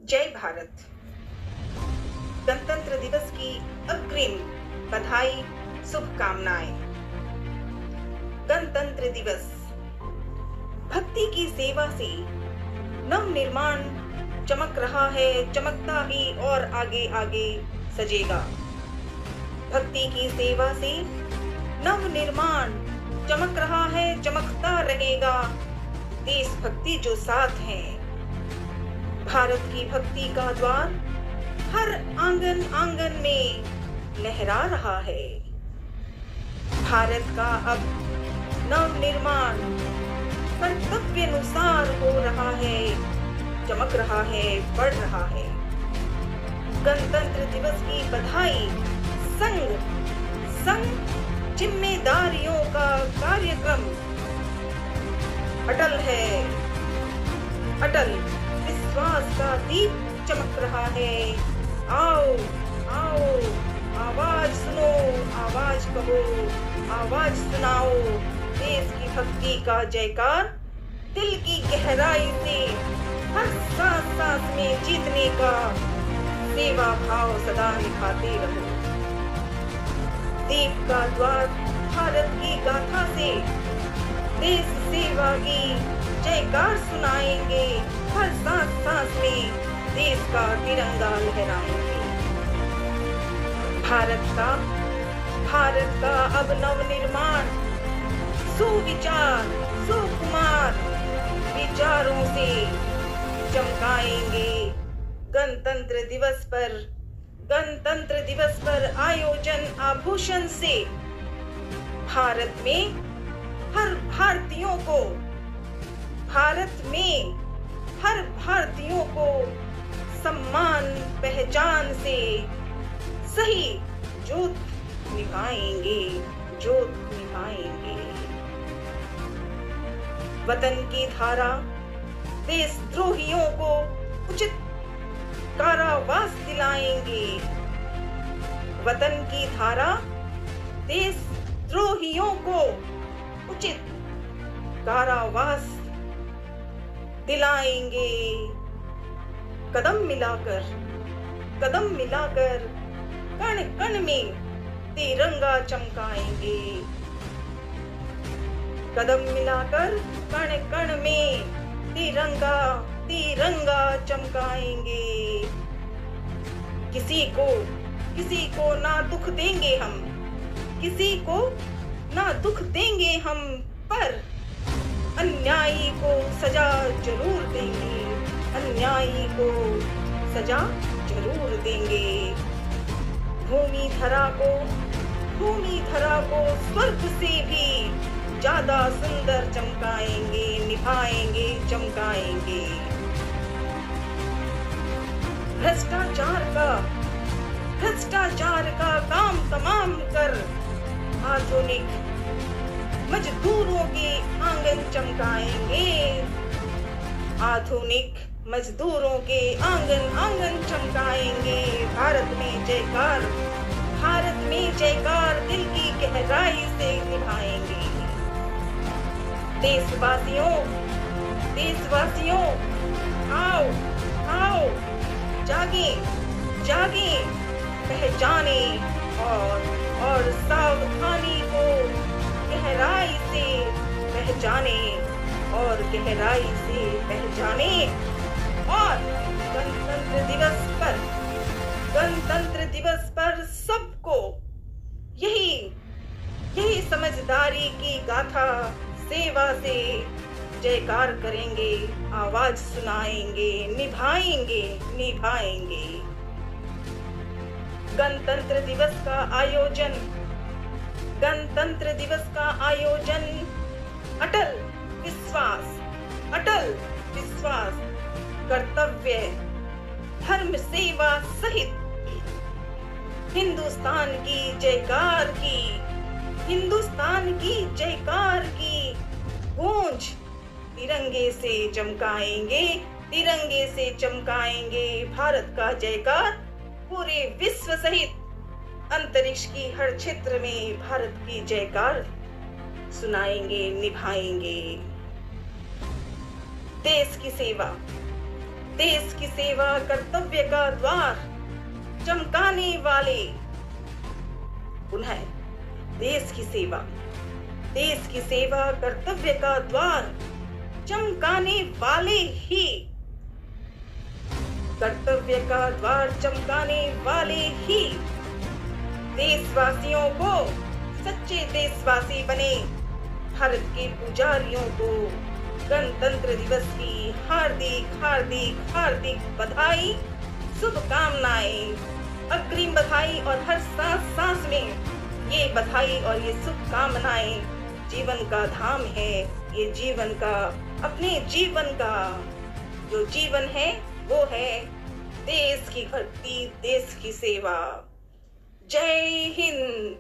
जय भारत। गणतंत्र दिवस की अग्रिम बधाई, शुभकामनाएं। गणतंत्र दिवस भक्ति की सेवा से नव निर्माण चमक रहा है, चमकता ही और आगे आगे सजेगा। भक्ति की सेवा से नव निर्माण चमक रहा है, चमकता रहेगा। देशभक्ति जो साथ है, भारत की भक्ति का द्वार हर आंगन आंगन में लहरा रहा है। भारत का अब नव निर्माण कर्तव्यानुसार हो रहा है, चमक रहा है, बढ़ रहा है। गणतंत्र दिवस की बधाई संग संग जिम्मेदारियों का कार्यक्रम अटल है, अटल विश्वास का दीप चमक रहा है। आओ आओ, आवाज सुनो, आवाज कहो, आवाज सुनाओ। देश की भक्ति का जयकार दिल की गहराई से हर सांस सांस में जीतने का सेवा भाव सदा निभाते रहो। दीप का द्वार भारत की गाथा से देश सेवा की जयकार सुनाएंगे। हर सांस सांस में देश का तिरंगा लहराएंगे। भारत का अब नव निर्माण सुविचार, सुकुमार विचारों से चमकाएंगे। गणतंत्र दिवस पर आयोजन आभूषण से भारत में हर भारतीयों को सम्मान पहचान से सही जोत निभाएंगे। वतन की धारा देशद्रोहियों को उचित कारावास दिलाएंगे। वतन की धारा देशद्रोहियों को उचित कारावास दिलाएंगे। कदम मिलाकर कण कण में तिरंगा चमकाएंगे। कदम मिलाकर कण कण में तिरंगा चमकाएंगे। किसी को ना दुख देंगे हम, किसी को ना दुख देंगे हम, पर अन्यायी को सजा जरूर देंगे। अन्यायी को सजा जरूर देंगे। भूमि धरा को स्वर्ग से भी ज्यादा सुंदर चमकाएंगे, निभाएंगे, चमकाएंगे। भ्रष्टाचार का काम तमाम कर आधुनिक मजदूरों के आंगन चमकाएंगे। आधुनिक मजदूरों के आंगन चमकाएंगे। भारत में जयकार दिल की गहराई से निभाएंगे। देशवासियों आओ जागे पहचाने और सावधानी को गहराई से पहचाने और गणतंत्र दिवस पर सबको यही समझदारी की गाथा सेवा से जयकार करेंगे, आवाज सुनाएंगे, निभाएंगे। गणतंत्र दिवस का आयोजन अटल विश्वास, कर्तव्य, धर्म सेवा सहित हिंदुस्तान की जयकार की गूंज तिरंगे से चमकाएंगे। भारत का जयकार पूरे विश्व सहित अंतरिक्ष की हर क्षेत्र में भारत की जयकार सुनाएंगे, निभाएंगे। देश की सेवा देश की सेवा कर्तव्य का द्वार चमकाने वाले। पुनः देश की सेवा कर्तव्य का द्वार चमकाने वाले ही, कर्तव्य का द्वार चमकाने वाले ही देशवासियों को सच्चे देशवासी बने। भारत के पुजारियों को गणतंत्र दिवस की हार्दिक हार्दिक हार्दिक बधाई, शुभकामनाएं, अग्रिम बधाई। और हर सांस सांस में ये बधाई और ये शुभकामनाएं। जीवन का धाम है ये, जीवन का, अपने जीवन का जो जीवन है वो है देश की भक्ति, देश की सेवा। जय हिंद।